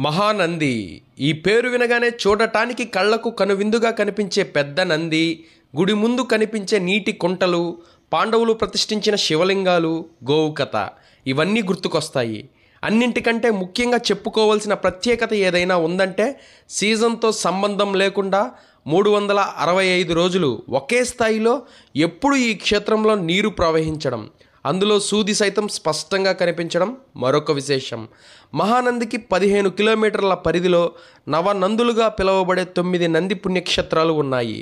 మహానంది ఈ పేరు వినగానే చూడటానికి కళ్ళకు కనువిందుగా కనిపించే పెద్ద నంది, గుడి ముందు కనిపించే నీటి కుంటలు, పాండవులు ప్రతిష్ఠించిన శివలింగాలు, గోవు కథ ఇవన్నీ గుర్తుకొస్తాయి. అన్నింటికంటే ముఖ్యంగా చెప్పుకోవాల్సిన ప్రత్యేకత ఏదైనా ఉందంటే సీజన్తో సంబంధం లేకుండా 365 రోజులు ఒకే స్థాయిలో ఎప్పుడు ఈ క్షేత్రంలో నీరు ప్రవహించడం, అందులో సూది సైతం స్పష్టంగా కనిపించడం మరొక విశేషం. మహానందికి 15 కిలోమీటర్ల పరిధిలో నవనందులుగా పిలువబడే 9 నంది పుణ్యక్షేత్రాలు ఉన్నాయి.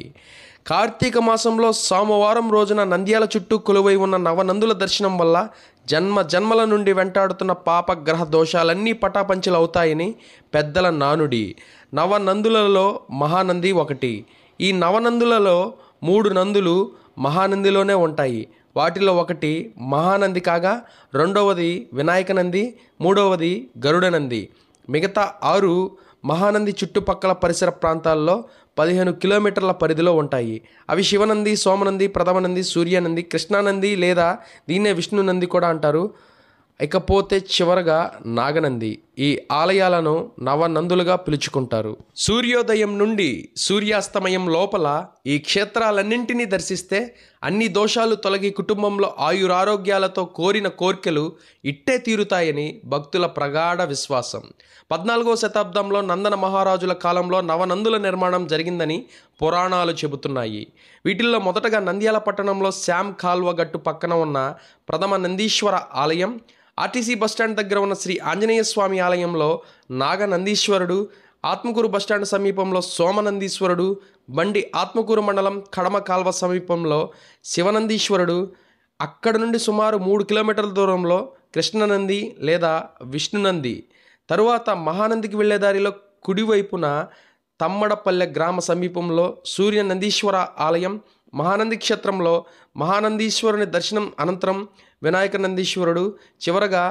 కార్తీక మాసంలో సోమవారం రోజున నంద్యాల చుట్టూ కొలువై ఉన్న నవనందుల దర్శనం వల్ల జన్మల నుండి వెంటాడుతున్న పాపగ్రహ దోషాలన్నీ పటాపంచలవుతాయని పెద్దల నానుడి. నవనందులలో మహానంది ఒకటి. ఈ నవనందులలో 3 నందులు మహానందిలోనే ఉంటాయి. వాటిలో ఒకటి మహానంది కాగా, రెండవది వినాయక నంది, మూడవది గరుడ నంది. మిగతా 6 మహానంది చుట్టుపక్కల పరిసర ప్రాంతాల్లో 15 కిలోమీటర్ల పరిధిలో ఉంటాయి. అవి శివనంది, సోమనంది, ప్రథమనంది, సూర్యనంది, కృష్ణానంది లేదా దీన్నే విష్ణు నంది కూడా అంటారు. ఇకపోతే చివరగా నాగనంది. ఈ ఆలయాలను నవనందులుగా పిలుచుకుంటారు. సూర్యోదయం నుండి సూర్యాస్తమయం లోపల ఈ క్షేత్రాలన్నింటినీ దర్శిస్తే అన్ని దోషాలు తొలగి కుటుంబంలో ఆయురారోగ్యాలతో కోరిన కోర్కెలు ఇట్టే తీరుతాయని భక్తుల ప్రగాఢ విశ్వాసం. 14వ శతాబ్దంలో నందన మహారాజుల కాలంలో నవనందుల నిర్మాణం జరిగిందని పురాణాలు చెబుతున్నాయి. వీటిల్లో మొదటగా నంద్యాల పట్టణంలో శ్యామ్ కాల్వ గట్టు పక్కన ఉన్న ప్రథమ నందీశ్వర ఆలయం, ఆర్టీసీ బస్టాండ్ దగ్గర ఉన్న శ్రీ ఆంజనేయ స్వామి ఆలయంలో నాగనందీశ్వరుడు, ఆత్మకూరు బస్టాండ్ సమీపంలో సోమనందీశ్వరుడు, బండి ఆత్మకూరు మండలం కడమ కాల్వ సమీపంలో శివనందీశ్వరుడు, అక్కడ నుండి సుమారు 3 కిలోమీటర్ల దూరంలో కృష్ణనంది లేదా విష్ణునంది. తరువాత మహానందికి వెళ్లే దారిలో కుడివైపున తమ్మడపల్లె గ్రామ సమీపంలో సూర్య నందీశ్వర ఆలయం, మహానంది క్షేత్రంలో మహానందీశ్వరుని దర్శనం అనంతరం వినాయక నందీశ్వరుడు, చివరగా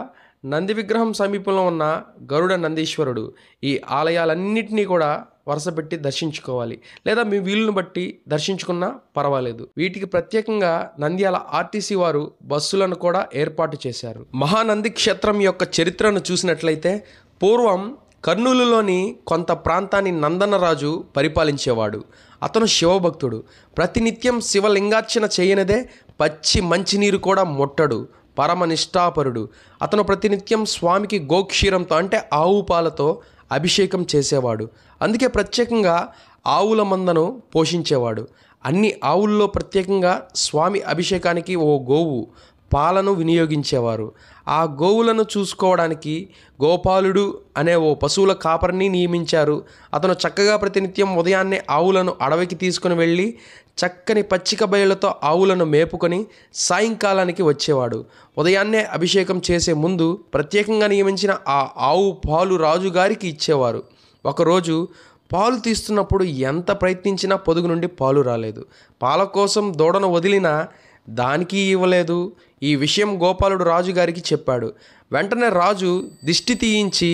నంది విగ్రహం సమీపంలో ఉన్న గరుడ నందీశ్వరుడు. ఈ ఆలయాలన్నింటినీ కూడా వరుసపెట్టి దర్శించుకోవాలి, లేదా మీ వీలును బట్టి దర్శించుకున్నా పర్వాలేదు. వీటికి ప్రత్యేకంగా నంద్యాల ఆర్టీసీ వారు బస్సులను కూడా ఏర్పాటు చేశారు. మహానంది క్షేత్రం యొక్క చరిత్రను చూసినట్లయితే పూర్వం కర్నూలులోని కొంత ప్రాంతాన్ని నందనరాజు పరిపాలించేవాడు. అతను శివభక్తుడు. ప్రతినిత్యం శివలింగార్చన చేయనిదే పచ్చి మంచినీరు కూడా ముట్టడు. పరమ నిష్ఠాపరుడు. అతను ప్రతినిత్యం స్వామికి గోక్షీరంతో అంటే ఆవు పాలతో అభిషేకం చేసేవాడు. అందుకే ప్రత్యేకంగా ఆవుల మందను పోషించేవాడు. అన్ని ఆవుల్లో ప్రత్యేకంగా స్వామి అభిషేకానికి ఓ గోవు పాలను వినియోగించేవారు. ఆ గోవులను చూసుకోవడానికి గోపాలుడు అనే ఓ పశువుల కాపరిని నియమించారు. అతను చక్కగా ప్రతినిత్యం ఉదయాన్నే ఆవులను అడవికి తీసుకుని వెళ్ళి చక్కని పచ్చిక బయళ్లతో ఆవులను మేపుకొని సాయంకాలానికి వచ్చేవాడు. ఉదయాన్నే అభిషేకం చేసే ముందు ప్రత్యేకంగా నియమించిన ఆ ఆవు పాలు రాజుగారికి ఇచ్చేవారు. ఒకరోజు పాలు తీస్తున్నప్పుడు ఎంత ప్రయత్నించినా పొదుగు నుండి పాలు రాలేదు. పాల కోసం దూడను వదిలినా దానికి ఇవ్వలేదు. ఈ విషయం గోపాలుడు రాజుగారికి చెప్పాడు. వెంటనే రాజు దిష్టి తీయించి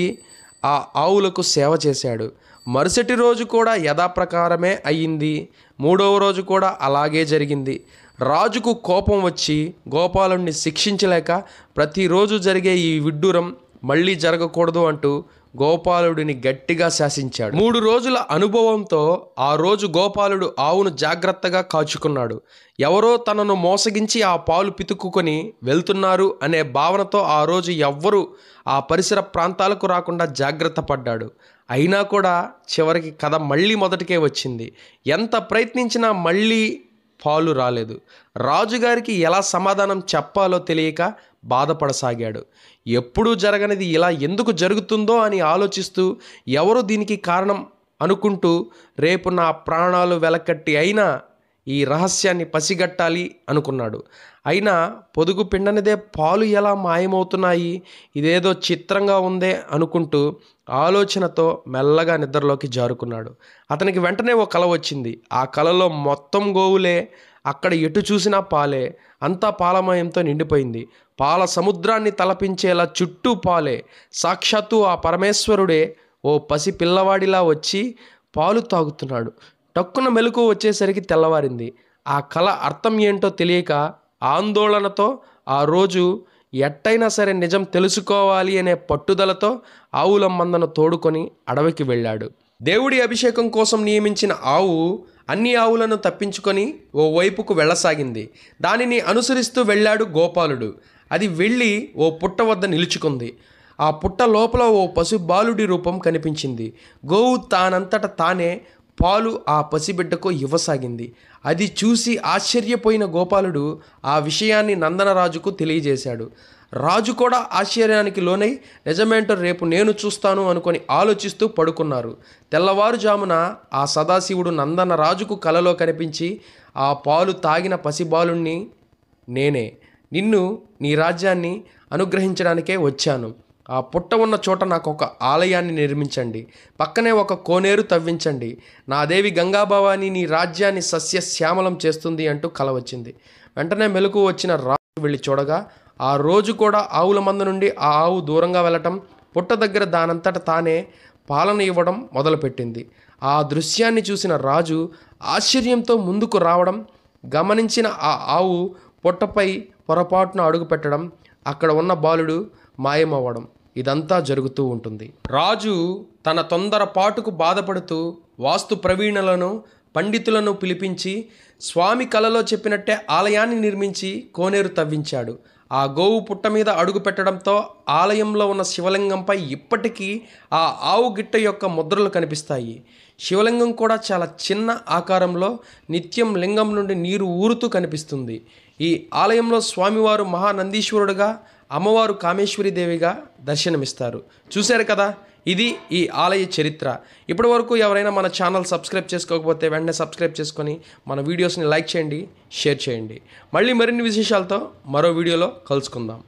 ఆ ఆవులకు సేవ చేశాడు. మరుసటి రోజు కూడా యథాప్రకారమే అయ్యింది. 3వ రోజు కూడా అలాగే జరిగింది. రాజుకు కోపం వచ్చి గోపాలుడిని శిక్షించలేక ప్రతిరోజు జరిగే ఈ విడ్డూరం మళ్ళీ జరగకూడదు అంటూ గోపాలుడిని గట్టిగా శాసించాడు. 3 రోజుల అనుభవంతో ఆ రోజు గోపాలుడు ఆవును జాగ్రత్తగా కాచుకున్నాడు. ఎవరో తనను మోసగించి ఆ పాలు పితుక్కుని వెళ్తున్నారు అనే భావనతో ఆ రోజు ఎవ్వరూ ఆ పరిసర ప్రాంతాలకు రాకుండా జాగ్రత్త పడ్డాడు. అయినా కూడా చివరికి కథ మళ్ళీ మొదటికే వచ్చింది. ఎంత ప్రయత్నించినా మళ్ళీ పాలు రాలేదు. రాజుగారికి ఎలా సమాధానం చెప్పాలో తెలియక బాధపడసాగాడు. ఎప్పుడూ జరగనిది ఇలా ఎందుకు జరుగుతుందో అని ఆలోచిస్తూ ఎవరు దీనికి కారణం అనుకుంటూ రేపు నా ప్రాణాలు వెలకట్టి అయినా ఈ రహస్యాన్ని పసిగట్టాలి అనుకున్నాడు. అయినా పొదుగు పిండనిదే పాలు ఎలా మాయమవుతున్నాయి, ఇదేదో చిత్రంగా ఉందే అనుకుంటూ ఆలోచనతో మెల్లగా నిద్రలోకి జారుకున్నాడు. అతనికి వెంటనే ఓ కల వచ్చింది. ఆ కలలో మొత్తం గోవులే, అక్కడ ఎటు చూసినా పాలే, అంతా పాలమయంతో నిండిపోయింది. పాల సముద్రాన్ని తలపించేలా చుట్టూ పాలే. సాక్షాత్తు ఆ పరమేశ్వరుడే ఓ పసి పిల్లవాడిలా వచ్చి పాలు తాగుతున్నాడు. టక్కున మెలకువ వచ్చేసరికి తెల్లవారింది. ఆ కల అర్థం ఏంటో తెలియక ఆందోళనతో ఆ రోజు ఎట్టయినా సరే నిజం తెలుసుకోవాలి అనే పట్టుదలతో ఆవుల మందను తోడుకొని అడవికి వెళ్ళాడు. దేవుడి అభిషేకం కోసం నియమించిన ఆవు అన్ని ఆవులను తప్పించుకొని ఓ వైపుకు వెళ్ళసాగింది. దానిని అనుసరిస్తూ వెళ్ళాడు గోపాలుడు. అది వెళ్ళి ఓ పుట్ట వద్ద నిలుచుకుంది. ఆ పుట్ట లోపల ఓ పశు బాలుడి రూపం కనిపించింది. గోవు తానంతట తానే పాలు ఆ పసిబిడ్డకు ఇవ్వసాగింది. అది చూసి ఆశ్చర్యపోయిన గోపాలుడు ఆ విషయాన్ని నందనరాజుకు తెలియజేశాడు. రాజు కూడా ఆశ్చర్యానికి లోనై నిజమేంటో రేపు నేను చూస్తాను అనుకొని ఆలోచిస్తూ పడుకున్నారు. తెల్లవారుజామున ఆ సదాశివుడు నందనరాజుకు కలలో కనిపించి, ఆ పాలు తాగిన పసిబాలుణ్ణి నేనే, నిన్ను నీ రాజ్యాన్ని అనుగ్రహించడానికే వచ్చాను. ఆ పుట్ట ఉన్న చోట నాకు ఒక ఆలయాన్ని నిర్మించండి, పక్కనే ఒక కోనేరు తవ్వించండి. నా దేవి గంగాభవాని నీ రాజ్యాన్ని సస్యశ్యామలం చేస్తుంది అంటూ కల వచ్చింది. వెంటనే మెలకు వచ్చిన రాజు వెళ్ళి చూడగా ఆ రోజు కూడా ఆవుల మంద నుండి ఆ ఆవు దూరంగా వెళ్ళటం, పుట్ట దగ్గర దానంతట తానే పాలన ఇవ్వడం మొదలుపెట్టింది. ఆ దృశ్యాన్ని చూసిన రాజు ఆశ్చర్యంతో ముందుకు రావడం గమనించిన ఆ ఆవు పుట్టపై పొరపాటున అడుగు పెట్టడం, అక్కడ ఉన్న బాలుడు మాయమవ్వడం, ఇదంతా జరుగుతూ ఉంటుంది. రాజు తన తొందరపాటుకు బాధపడుతూ వాస్తు ప్రవీణులను పండితులను పిలిపించి స్వామి కలలో చెప్పినట్టే ఆలయాన్ని నిర్మించి కోనేరు తవ్వించాడు. ఆ గోవు పుట్ట మీద అడుగు పెట్టడంతో ఆలయంలో ఉన్న శివలింగంపై ఇప్పటికీ ఆ ఆవు గిట్ట యొక్క ముద్రలు కనిపిస్తాయి. శివలింగం కూడా చాలా చిన్న ఆకారంలో నిత్యం లింగం నుండి నీరు ఊరుతూ కనిపిస్తుంది. ఈ ఆలయంలో స్వామివారు మహానందీశ్వరుడుగా, అమ్మవారు కామేశ్వరీదేవిగా దర్శనమిస్తారు. చూశారు కదా, ఇది ఈ ఆలయ చరిత్ర. ఇప్పటి వరకు ఎవరైనా మన ఛానల్ సబ్స్క్రైబ్ చేసుకోకపోతే వెంటనే సబ్స్క్రైబ్ చేసుకొని మన వీడియోస్ని లైక్ చేయండి, షేర్ చేయండి. మళ్ళీ మరిన్ని విశేషాలతో మరో వీడియోలో కలుసుకుందాం.